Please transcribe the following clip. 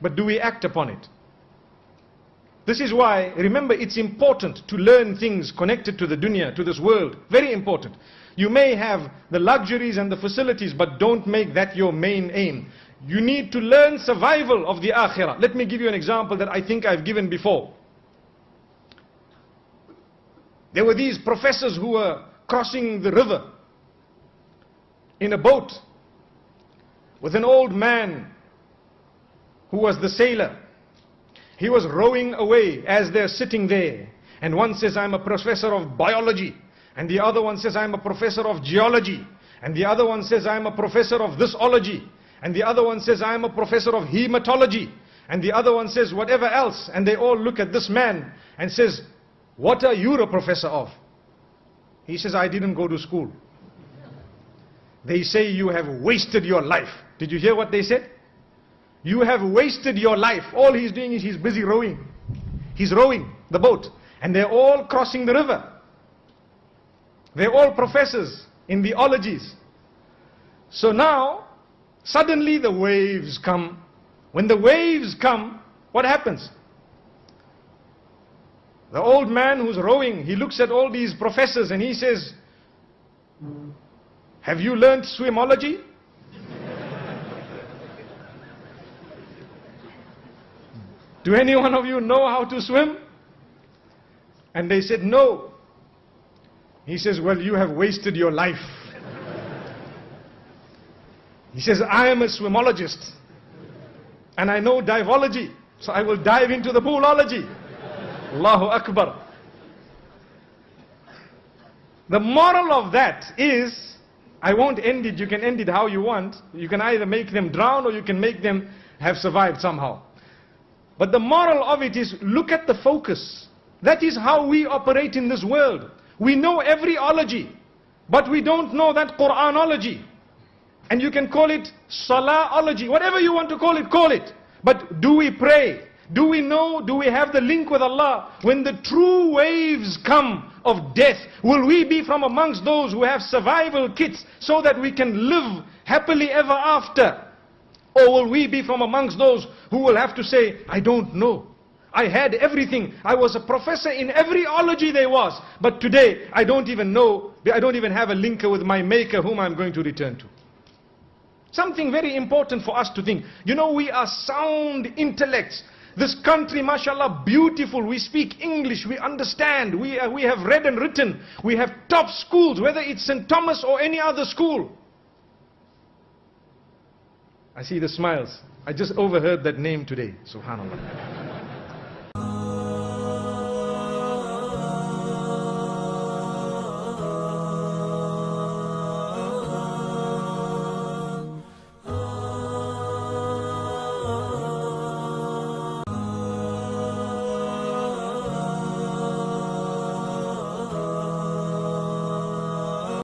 but do we act upon it? This is why, remember, it's important to learn things connected to the dunya, to this world. Very important. You may have the luxuries and the facilities, but don't make that your main aim. You need to learn survival of the akhirah. Let me give you an example that I think I've given before. There were these professors who were crossing the river in a boat with an old man who was the sailor. He was rowing away as they're sitting there. And one says, I'm a professor of biology. And the other one says, I'm a professor of geology. And the other one says, I'm a professor of thisology. And the other one says, I'm a professor of hematology. And the other one says, whatever else. And they all look at this man and says, what are you a professor of? He says, I didn't go to school. They say, you have wasted your life. Did you hear what they said? You have wasted your life. All he's doing is he's busy rowing. He's rowing the boat. And they're all crossing the river. They're all professors in the ologies. So now, suddenly the waves come. When the waves come, what happens? The old man who's rowing, he looks at all these professors and he says, have you learned swimology? Do any one of you know how to swim? And they said, no. He says, well, you have wasted your life. He says, I am a swimologist. And I know divology. So I will dive into the poolology. Allahu Akbar. The moral of that is, I won't end it, you can end it how you want. You can either make them drown or you can make them have survived somehow. But the moral of it is, look at the focus. That is how we operate in this world. We know every ology, but we don't know that Qur'anology. And you can call it Salahology, whatever you want to call it. But do we pray? Do we know? Do we have the link with Allah? When the true waves come of death, will we be from amongst those who have survival kits so that we can live happily ever after? Or will we be from amongst those who will have to say, I don't know. I had everything. I was a professor in every ology there was. But today, I don't even know. I don't even have a linker with my maker whom I'm going to return to. Something very important for us to think. You know, we are sound intellects. This country, mashallah, beautiful. We speak English. We understand. We have read and written. We have top schools, whether it's St. Thomas or any other school. I see the smiles. I just overheard that name today. Subhanallah.